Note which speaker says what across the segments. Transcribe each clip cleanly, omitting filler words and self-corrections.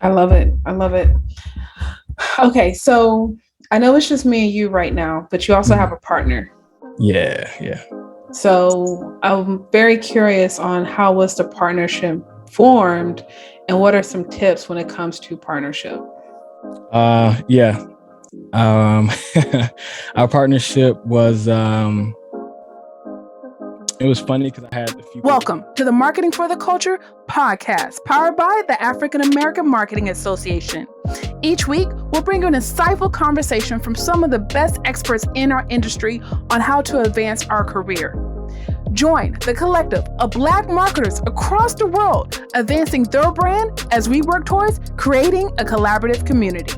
Speaker 1: I love it. I love it. Okay, so I know it's just me and you right now, but you also have
Speaker 2: Mhm.
Speaker 1: a partner.
Speaker 2: Yeah, yeah.
Speaker 1: So I'm very curious on how was the partnership formed and what are some tips when it comes to partnership?
Speaker 2: Yeah. Um, our partnership was it was funny because I had a few people.
Speaker 1: Welcome to the Marketing for the Culture podcast, powered by the African American Marketing Association. Each week, we'll bring you an insightful conversation from some of the best experts in our industry on how to advance our career. Join the collective of Black marketers across the world, advancing their brand as we work towards creating a collaborative community.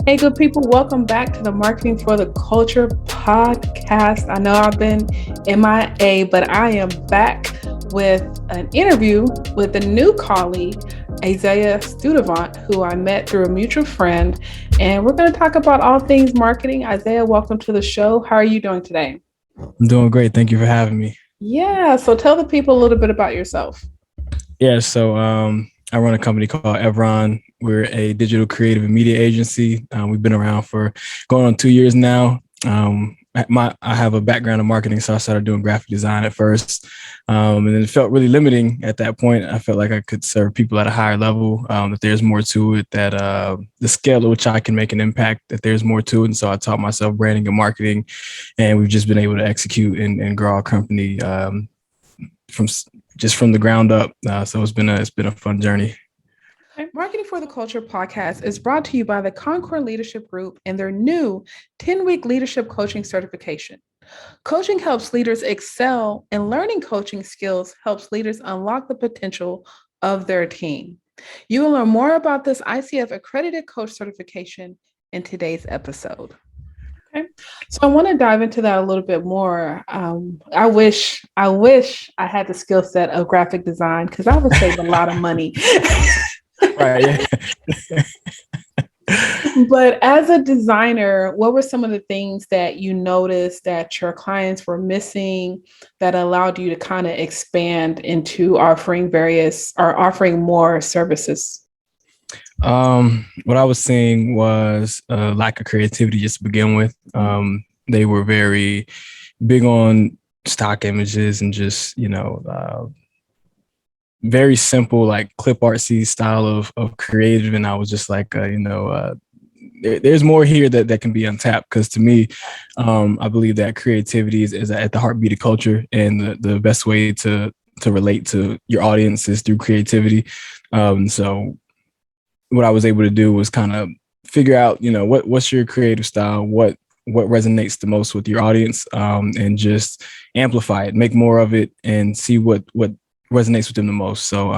Speaker 1: Hey, good people, welcome back to the Marketing for the Culture podcast. I know I've been MIA, but I am back with an interview with a new colleague, Isaiah Studivent, who I met through a mutual friend. And we're going to talk about all things marketing. Isaiah, welcome to the show. How are you doing today?
Speaker 2: I'm doing great. Thank you for having me.
Speaker 1: Yeah, so tell the people a little bit about yourself.
Speaker 2: Yeah, so I run a company called Evron. We're a digital creative and media agency. We've been around for going on 2 years now. I have a background in marketing, so I started doing graphic design at first, and then it felt really limiting at that point. I felt like I could serve people at a higher level. That there's more to it. That the scale at which I can make an impact. That there's more to it. And so I taught myself branding and marketing, and we've just been able to execute and grow our company from from the ground up. So it's been a fun journey.
Speaker 1: Marketing for the Culture podcast is brought to you by the Concord Leadership Group and their new 10-week leadership coaching certification. Coaching helps leaders excel, and learning coaching skills helps leaders unlock the potential of their team. You will learn more about this ICF accredited coach certification in today's episode. Okay, so I want to dive into that a little bit more. I wish I had the skill set of graphic design because I would save a lot of money.
Speaker 2: Right. Yeah.
Speaker 1: But as a designer, what were some of the things that you noticed that your clients were missing that allowed you to kind of expand into offering more services?
Speaker 2: What I was seeing was a lack of creativity just to begin with. They were very big on stock images and just, very simple, like clip artsy style of creative. And I was just like, there's more here that can be untapped. Because to me, I believe that creativity is at the heartbeat of culture, and the best way to relate to your audience is through creativity. So what I was able to do was kind of figure out, what's your creative style, what resonates the most with your audience, and just amplify it, make more of it, and see what resonates with them the most. So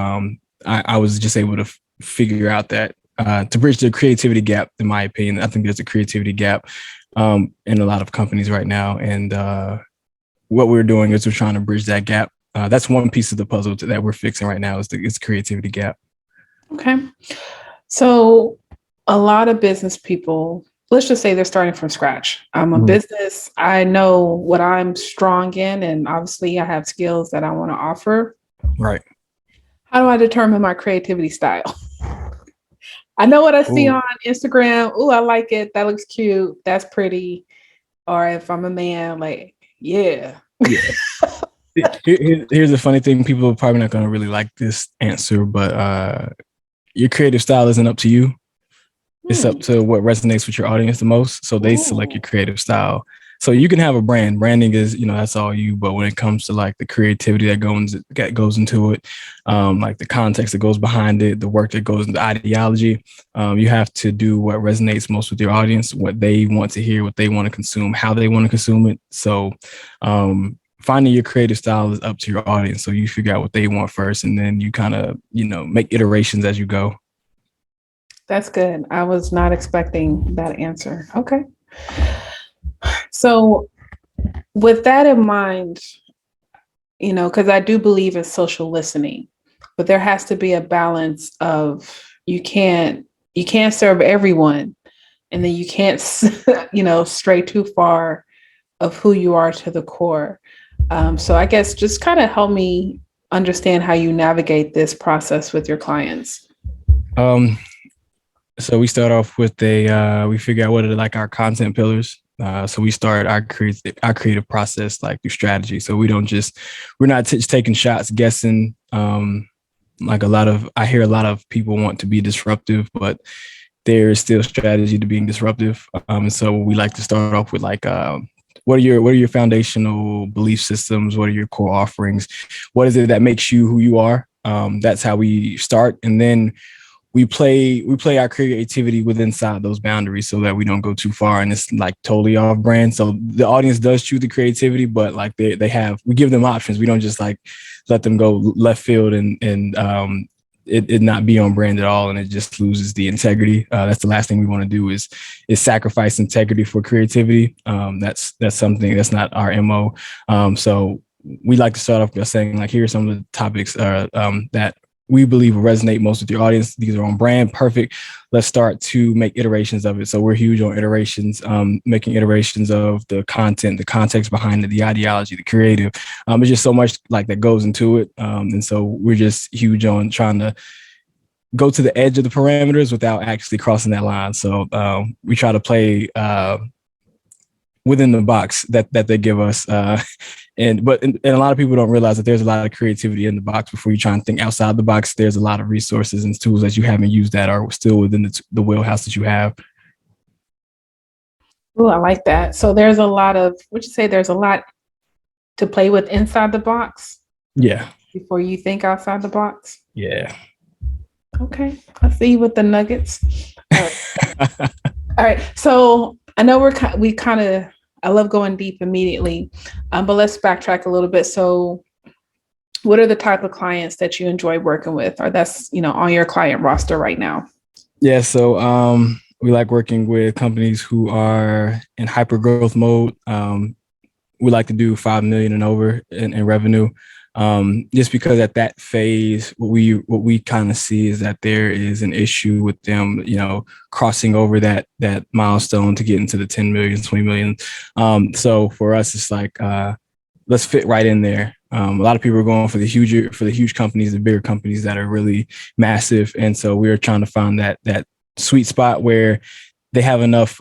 Speaker 2: I was just able to figure out that to bridge the creativity gap, in my opinion. I think there's a creativity gap in a lot of companies right now. And what we're doing is we're trying to bridge that gap. That's one piece of the puzzle that we're fixing right now is the creativity gap.
Speaker 1: Okay. So a lot of business people, let's just say they're starting from scratch. I'm a business. I know what I'm strong in, and obviously I have skills that I want to offer.
Speaker 2: Right.
Speaker 1: How do I determine my creativity style? I know what I see on Instagram. Oh, I like it. That looks cute. That's pretty. Or if I'm a man, like, yeah.
Speaker 2: Here's the funny thing. People are probably not going to really like this answer, but your creative style isn't up to you. It's up to what resonates with your audience the most. So they select your creative style. So you can have a brand. Branding is, that's all you. But when it comes to like the creativity that goes into it, like the context that goes behind it, the work that goes into ideology, you have to do what resonates most with your audience, what they want to hear, what they want to consume, how they want to consume it. So finding your creative style is up to your audience. So you figure out what they want first, and then you kind of, make iterations as you go.
Speaker 1: That's good. I was not expecting that answer. Okay. So with that in mind, because I do believe in social listening, but there has to be a balance of you can't serve everyone, and then you can't, stray too far of who you are to the core. So I guess just kind of help me understand how you navigate this process with your clients.
Speaker 2: So we start off with we figure out what are like our content pillars. So we start our creative process like through strategy. So we're not just taking shots, guessing. Like I hear a lot of people want to be disruptive, but there is still strategy to being disruptive. And so we like to start off with like, what are your foundational belief systems? What are your core offerings? What is it that makes you who you are? That's how we start. And then we play our creativity within inside those boundaries so that we don't go too far and it's like totally off brand. So the audience does choose the creativity, but like we give them options. We don't just like let them go left field and it not be on brand at all, and it just loses the integrity. That's the last thing we want to do is sacrifice integrity for creativity. That's something that's not our MO. So we like to start off by saying like, here are some of the topics that we believe will resonate most with your audience. These are on brand. Perfect. Let's start to make iterations of it. So we're huge on iterations, making iterations of the content, the context behind it, the ideology, the creative. It's just so much like that goes into it. And so we're just huge on trying to go to the edge of the parameters without actually crossing that line. So we try to play within the box that they give us. And a lot of people don't realize that there's a lot of creativity in the box before you try and think outside the box. There's a lot of resources and tools that you haven't used that are still within the wheelhouse that you have.
Speaker 1: Oh, I like that. So there's a lot to play with inside the box?
Speaker 2: Yeah.
Speaker 1: Before you think outside the box?
Speaker 2: Yeah.
Speaker 1: Okay. I see you with the nuggets. All right. All right. So I know I love going deep immediately, but let's backtrack a little bit. So what are the type of clients that you enjoy working with, or that's, on your client roster right now?
Speaker 2: Yeah. So we like working with companies who are in hyper growth mode. We like to do 5 million and over in revenue. Just because at that phase, what we kind of see is that there is an issue with them, crossing over that milestone to get into the 10 million, 20 million. So for us, it's like, let's fit right in there. A lot of people are going for the huge companies, the bigger companies that are really massive. And so we're trying to find that sweet spot where they have enough,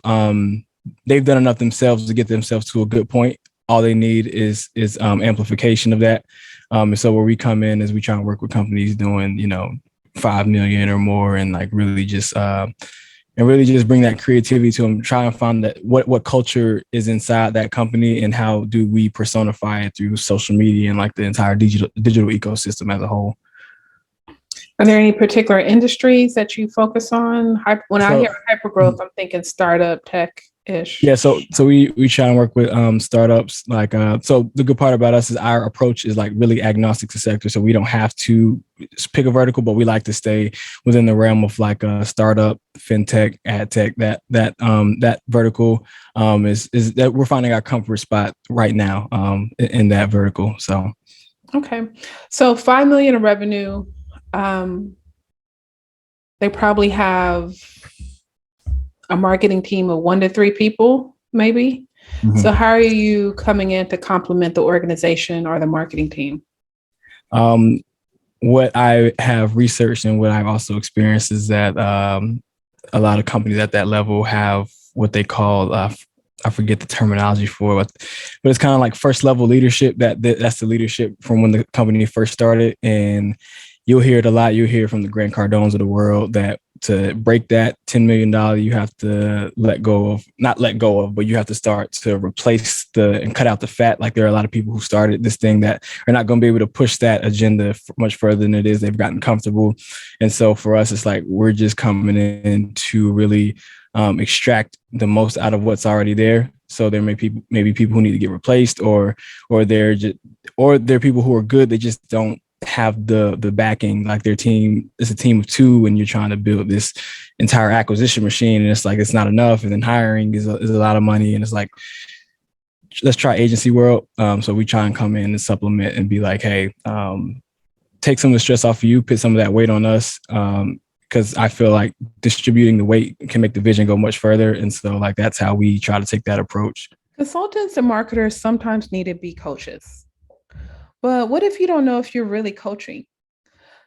Speaker 2: they've done enough themselves to get themselves to a good point. All they need is amplification of that. And so where we come in is we try and work with companies doing, 5 million or more, and like really just bring that creativity to them. Try and find that what culture is inside that company and how do we personify it through social media and like the entire digital ecosystem as a whole.
Speaker 1: Are there any particular industries that you focus on? When I hear hypergrowth, I'm thinking startup tech-ish.
Speaker 2: Yeah, so we try and work with startups. Like so the good part about us is our approach is like really agnostic to sector. So we don't have to pick a vertical, but we like to stay within the realm of like a startup, fintech, ad tech. That vertical is that we're finding our comfort spot right now in that vertical. So
Speaker 1: okay, so 5 million in revenue. They probably have a marketing team of 1 to 3 people, maybe. Mm-hmm. So how are you coming in to complement the organization or the marketing team?
Speaker 2: What I have researched and what I've also experienced is that a lot of companies at that level have what they call, I forget the terminology for it, but it's kind of like first level leadership. That's the leadership from when the company first started. And you'll hear it a lot. You'll hear from the Grant Cardones of the world that to break that $10 million, you have to but you have to start to replace and cut out the fat. Like there are a lot of people who started this thing that are not going to be able to push that agenda much further than it is. They've gotten comfortable. And so for us, it's like, we're just coming in to really extract the most out of what's already there. So there may be maybe people who need to get replaced or they're people who are good. They just don't have the backing. Like their team is a team of 2 and you're trying to build this entire acquisition machine and it's like it's not enough, and then hiring is a lot of money, and it's like, let's try agency world. So we try and come in and supplement and be like, hey, take some of the stress off of you, put some of that weight on us, because I feel like distributing the weight can make the vision go much further. And so like that's how we try to take that approach.
Speaker 1: Consultants and marketers sometimes need to be coaches. But what if you don't know if you're really coaching?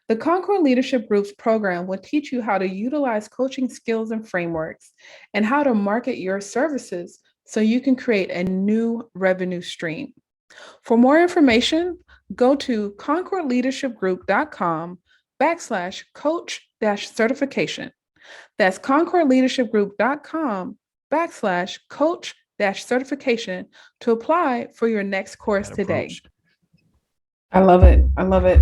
Speaker 1: The Concord Leadership Group's program will teach you how to utilize coaching skills and frameworks and how to market your services so you can create a new revenue stream. For more information, go to concordleadershipgroup.com/coach-certification. That's concordleadershipgroup.com/coach-certification to apply for your next course today. I love it. I love it.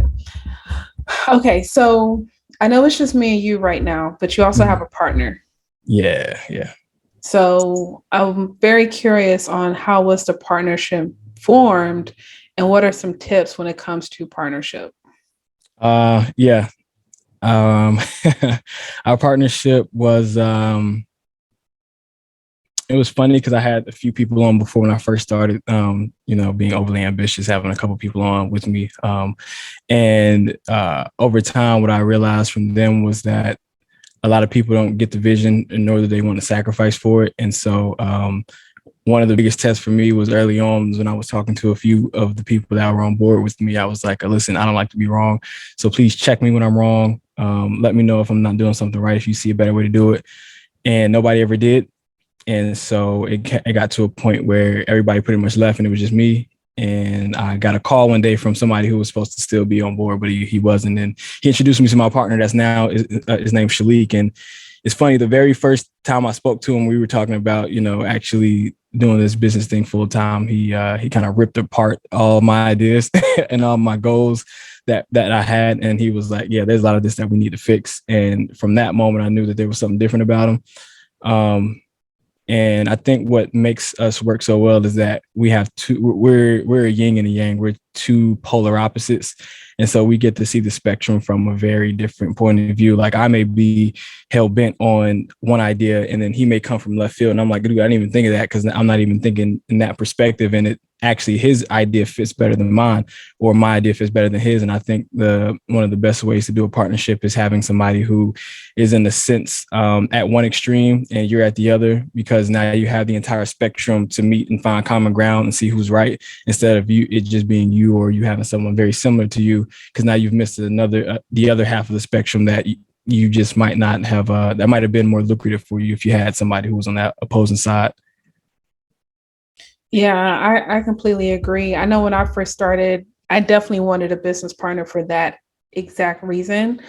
Speaker 1: Okay, so I know it's just me and you right now, but you also have a partner.
Speaker 2: Yeah.
Speaker 1: So I'm very curious on how was the partnership formed and what are some tips when it comes to partnership?
Speaker 2: Yeah. Our partnership was it was funny because I had a few people on before when I first started, being overly ambitious, having a couple people on with me. And over time, what I realized from them was that a lot of people don't get the vision, nor do they want to sacrifice for it. And so one of the biggest tests for me was early on when I was talking to a few of the people that were on board with me. I was like, listen, I don't like to be wrong. So please check me when I'm wrong. Let me know if I'm not doing something right, if you see a better way to do it. And nobody ever did. And so it got to a point where everybody pretty much left and it was just me. And I got a call one day from somebody who was supposed to still be on board, but he wasn't. And he introduced me to my partner that's now, his name's Shalik. And it's funny, the very first time I spoke to him, we were talking about, actually doing this business thing full time. He kind of ripped apart all my ideas and all my goals that I had. And he was like, yeah, there's a lot of this that we need to fix. And from that moment, I knew that there was something different about him. And I think what makes us work so well is that we're a yin and a yang. We're two polar opposites. And so we get to see the spectrum from a very different point of view. Like I may be hell bent on one idea and then he may come from left field. And I'm like, dude, I didn't even think of that because I'm not even thinking in that perspective. And it actually, his idea fits better than mine or my idea fits better than his. And I think one of the best ways to do a partnership is having somebody who is in a sense at one extreme and you're at the other, because now you have the entire spectrum to meet and find common ground and see who's right, instead of it just being you or you having someone very similar to you, because now you've missed the other half of the spectrum that you just might not have, that might have been more lucrative for you if you had somebody who was on that opposing side.
Speaker 1: Yeah, I completely agree. I know when I first started, I definitely wanted a business partner for that exact reason,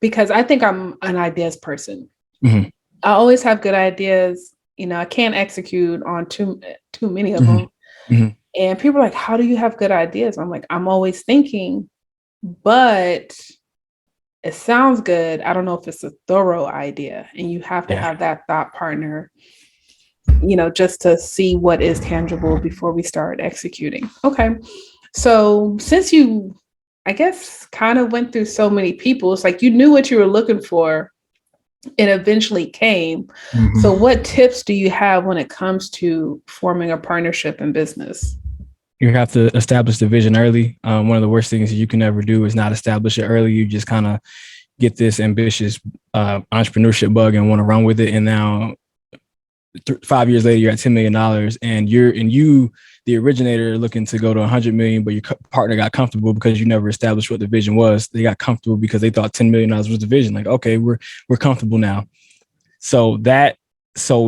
Speaker 1: because I think I'm an ideas person. Mm-hmm. I always have good ideas. I can't execute on too many of them. Mm-hmm. And people are like, how do you have good ideas? I'm like, I'm always thinking, but it sounds good. I don't know if it's a thorough idea. And you have to have that thought partner, just to see what is tangible before we start executing. Okay. So since you, I guess, kind of went through so many people, it's like you knew what you were looking for and eventually came. Mm-hmm. So what tips do you have when it comes to forming a partnership in business?
Speaker 2: You have to establish the vision early. One of the worst things you can ever do is not establish it early. You just kind of get this ambitious entrepreneurship bug and want to run with it. And now 5 years later, you're at $10 million and you, the originator, looking to go to 100 million, but your partner got comfortable because you never established what the vision was. They got comfortable because they thought $10 million was the vision. Like, okay, we're comfortable now. So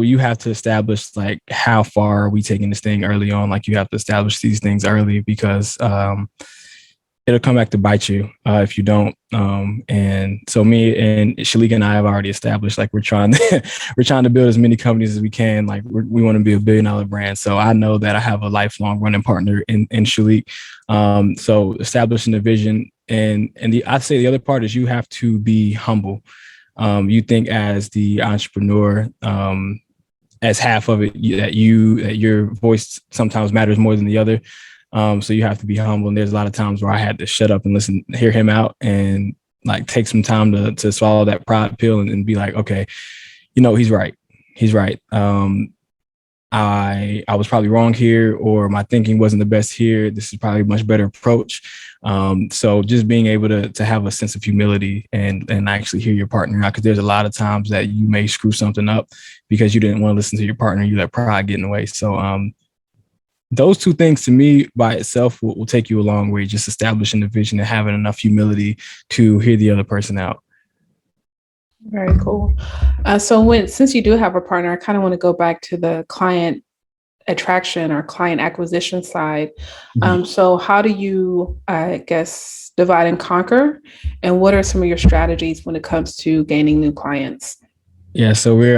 Speaker 2: you have to establish like, how far are we taking this thing early on? Like you have to establish these things early because it'll come back to bite you if you don't. And so me and Shalik and I have already established, like, we're trying to build as many companies as we can. Like we want to be $1 billion brand. So I know that I have a lifelong running partner in Shalik. So establishing the vision I'd say the other part is you have to be humble. You think as the entrepreneur, as half of it, that your voice sometimes matters more than the other. So you have to be humble. And there's a lot of times where I had to shut up and listen, hear him out, and like take some time to swallow that pride pill and be like, okay, he's right. He's right. I was probably wrong here, or my thinking wasn't the best here. This is probably a much better approach. So just being able to have a sense of humility and actually hear your partner out, because there's a lot of times that you may screw something up because you didn't want to listen to your partner. You let pride get in the way. So those two things to me by itself will take you a long way, just establishing the vision and having enough humility to hear the other person out.
Speaker 1: Very cool. Since you do have a partner, I kind of want to go back to the client attraction or client acquisition side. So how do you, I guess, divide and conquer? And what are some of your strategies when it comes to gaining new clients?
Speaker 2: Yeah, so we've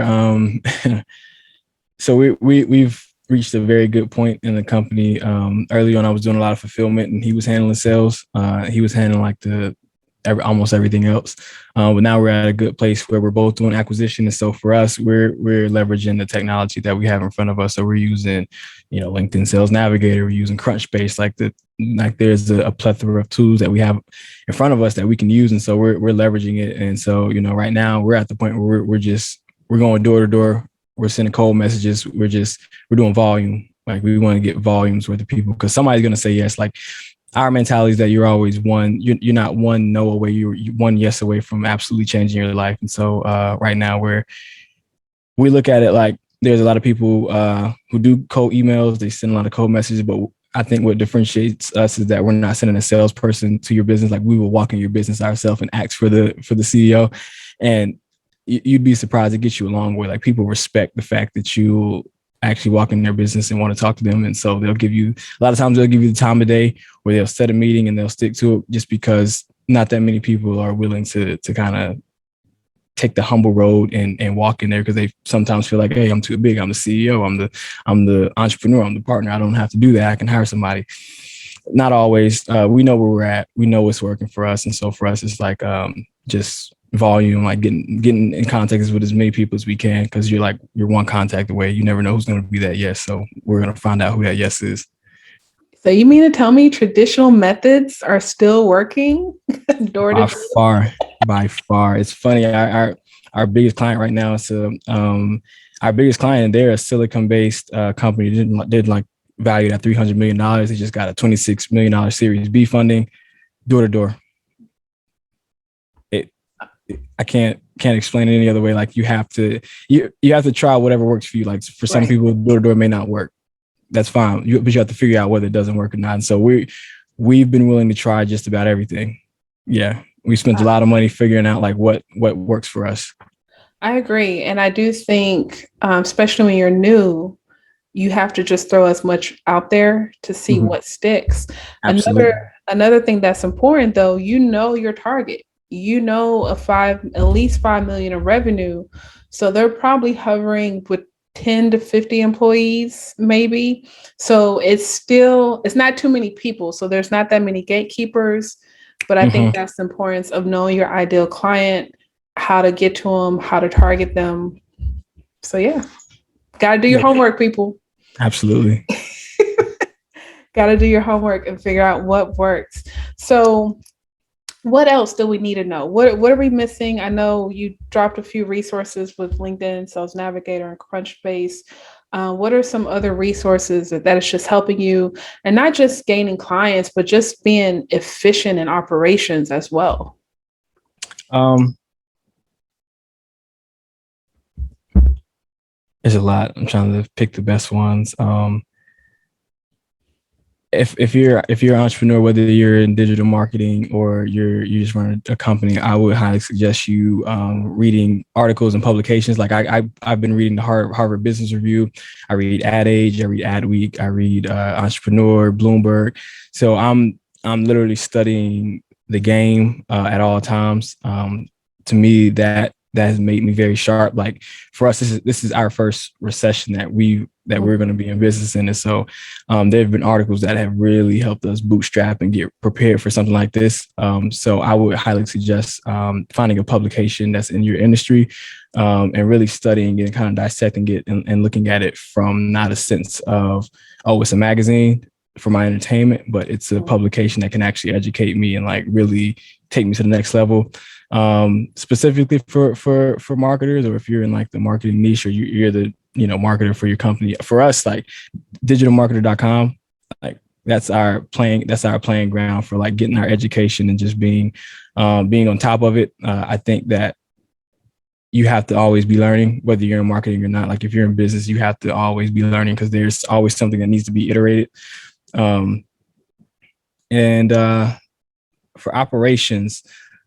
Speaker 2: reached a very good point in the company. Early on, I was doing a lot of fulfillment, and he was handling sales. He was handling like almost everything else. But now we're at a good place where we're both doing acquisition. And so for us, we're leveraging the technology that we have in front of us. So we're using, LinkedIn Sales Navigator, we're using Crunchbase, like there's a plethora of tools that we have in front of us that we can use. And so we're leveraging it. And so, right now we're at the point where we're going door to door. We're sending cold messages. We're doing volume. Like we want to get volumes with the people because somebody's going to say yes. Like, our mentality is that you're always you're not one no away, you're one yes away from absolutely changing your life. And so right now we look at it like there's a lot of people who do cold emails, they send a lot of cold messages, but I think what differentiates us is that we're not sending a salesperson to your business. Like we will walk in your business ourselves and ask for the CEO. And you'd be surprised, it gets you a long way. Like people respect the fact that you actually walk in their business and want to talk to them. And so a lot of times they'll give you the time of day where they'll set a meeting and they'll stick to it just because not that many people are willing to kind of take the humble road and walk in there because they sometimes feel like, hey, I'm too big. I'm the CEO. I'm the entrepreneur. I'm the partner. I don't have to do that. I can hire somebody. Not always. We know where we're at. We know what's working for us. And so for us, it's like just volume, like getting in contact with as many people as we can, because you're one contact away. You never know who's going to be that yes. So we're going to find out who that yes is.
Speaker 1: So you mean to tell me traditional methods are still working?
Speaker 2: By far. It's funny. Our biggest client right now is our biggest client. They're a Silicon-based company. Did like valued at $300 million. They just got a $26 million Series B funding, door to door. I can't explain it any other way. Like you have to try whatever works for you. Like for some people, door to door may not work. That's fine. But you have to figure out whether it doesn't work or not. And so we've been willing to try just about everything. Yeah. We spent a lot of money figuring out like what works for us.
Speaker 1: I agree. And I do think, especially when you're new, you have to just throw as much out there to see what sticks.
Speaker 2: Absolutely.
Speaker 1: Another thing that's important though, your target. At least 5 million in revenue. So they're probably hovering with 10 to 50 employees, maybe. So it's not too many people. So there's not that many gatekeepers, but I think that's the importance of knowing your ideal client, how to get to them, how to target them. So yeah, got to do your homework, people.
Speaker 2: Absolutely.
Speaker 1: Got to do your homework and figure out what works. So what else do we need to know? What are we missing? I know you dropped a few resources with LinkedIn, Sales Navigator, and Crunchbase. What are some other resources that is just helping you, and not just gaining clients, but just being efficient in operations as well?
Speaker 2: There's a lot. I'm trying to pick the best ones. If you're an entrepreneur, whether you're in digital marketing or you just run a company, I would highly suggest you reading articles and publications. Like I've been reading the Harvard Business Review. I read Ad Age. I read Adweek. I read Entrepreneur, Bloomberg. So I'm literally studying the game at all times. To me, that has made me very sharp. Like for us, this is our first recession that we're going to be in business in. And so there have been articles that have really helped us bootstrap and get prepared for something like this. So I would highly suggest finding a publication that's in your industry and really studying it and kind of dissecting it and looking at it from not a sense of, oh, it's a magazine for my entertainment, but it's a publication that can actually educate me and like really take me to the next level. Specifically for marketers, or if you're in like the marketing niche, or you're the marketer for your company. For us, like digitalmarketer.com, like that's our playing ground for like getting our education and just being on top of it. I think that you have to always be learning, whether you're in marketing or not. Like if you're in business, you have to always be learning because there's always something that needs to be iterated. And for operations,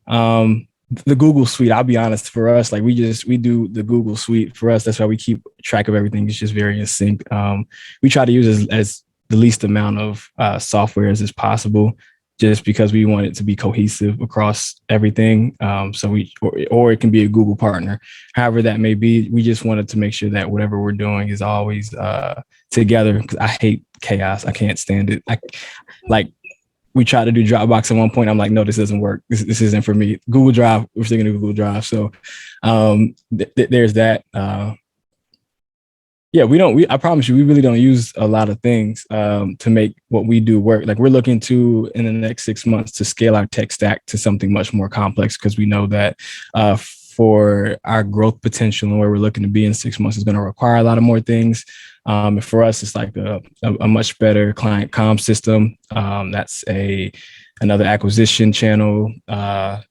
Speaker 2: the Google Suite, I'll be honest, for us, like we do the Google Suite for us. That's why we keep track of everything. It's just very in sync. We try to use as the least amount of software as possible, just because we want it to be cohesive across everything. Or it can be a Google partner. However that may be, we just wanted to make sure that whatever we're doing is always together, because I hate chaos. I can't stand it. We tried to do Dropbox at one point. I'm like, no, this doesn't work. This isn't for me. Google Drive, we're still going to Google Drive. So there's that. I promise you, we really don't use a lot of things to make what we do work. Like we're looking to, in the next 6 months, to scale our tech stack to something much more complex, because we know that for our growth potential and where we're looking to be in 6 months is going to require a lot of more things. And for us, it's like a much better client comm system. That's another acquisition channel, amplifying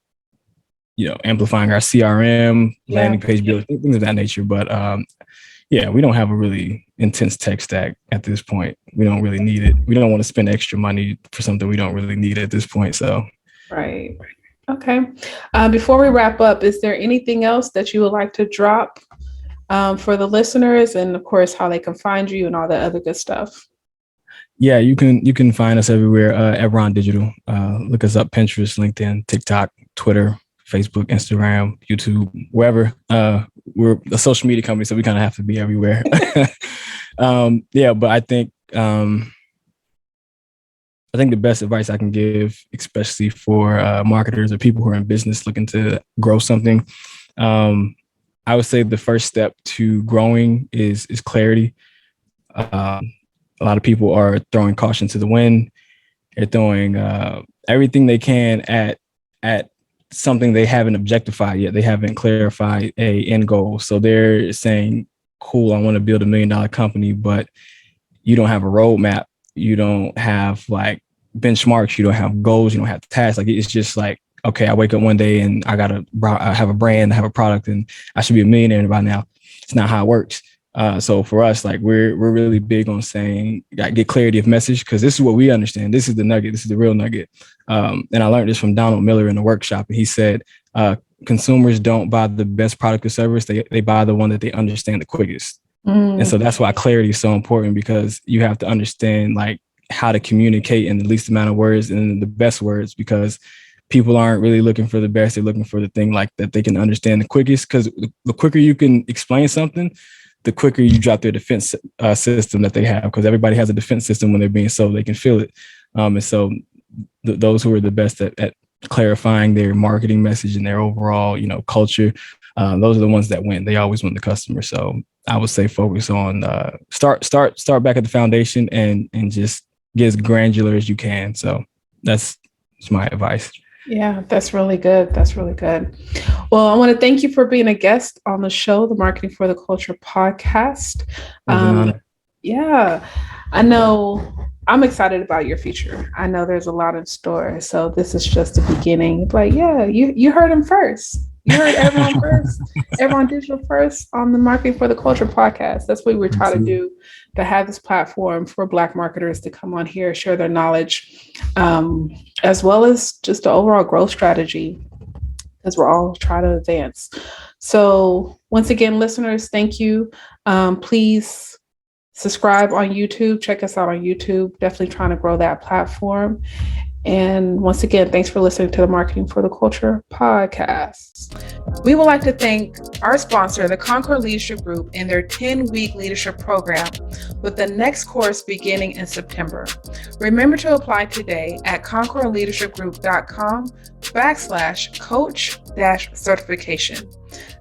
Speaker 2: our CRM, landing page building, things of that nature. But we don't have a really intense tech stack at this point. We don't really need it. We don't want to spend extra money for something we don't really need at this point. So,
Speaker 1: right. Okay. Before we wrap up, is there anything else that you would like to drop for the listeners, and of course, how they can find you and all that other good stuff?
Speaker 2: Yeah, you can find us everywhere. Evron Digital. Look us up: Pinterest, LinkedIn, TikTok, Twitter, Facebook, Instagram, YouTube, wherever. We're a social media company, so we kind of have to be everywhere. But I think the best advice I can give, especially for marketers or people who are in business looking to grow something, I would say the first step to growing is clarity. A lot of people are throwing caution to the wind. They're throwing everything they can at something they haven't objectified yet. They haven't clarified a end goal. So they're saying, cool, I want to build $1 million company, but you don't have a roadmap. You don't have like benchmarks. You don't have goals. You don't have tasks. Like it's just like, okay, I wake up one day and I have a brand, I have a product, and I should be a millionaire by now. It's not how it works. So for us, like we're really big on saying, get clarity of message, because this is what we understand. This is the nugget. This is the real nugget. And I learned this from Donald Miller in the workshop. And he said, consumers don't buy the best product or service. They buy the one that they understand the quickest. And so that's why clarity is so important, because you have to understand like how to communicate in the least amount of words and the best words, because people aren't really looking for the best. They're looking for the thing like that they can understand the quickest, because the quicker you can explain something, the quicker you drop their defense system that they have, because everybody has a defense system when they're being sold. They can feel it. And so those who are the best at clarifying their marketing message and their overall, culture, those are the ones that win. They always win the customer. So I would say focus on start back at the foundation and just get as granular as you can. So that's my advice.
Speaker 1: Yeah, that's really good. That's really good. Well, I want to thank you for being a guest on the show, the Marketing for the Culture podcast. I know I'm excited about your future. I know there's a lot in store. So this is just the beginning. But yeah, you heard him first. You heard Evron first, Evron Digital first on the Marketing for the Culture podcast. That's what we're trying to do, to have this platform for Black marketers to come on here, share their knowledge, as well as just the overall growth strategy, as we're all trying to advance. So once again, listeners, thank you. Please subscribe on YouTube. Check us out on YouTube. Definitely trying to grow that platform. And once again, thanks for listening to the Marketing for the Culture podcast. We would like to thank our sponsor, the Concord Leadership Group, and their 10-week leadership program, with the next course beginning in September. Remember to apply today at concordleadershipgroup.com/coach-certification.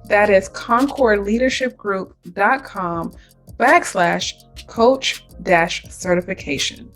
Speaker 1: That is concordleadershipgroup.com/coach-certification.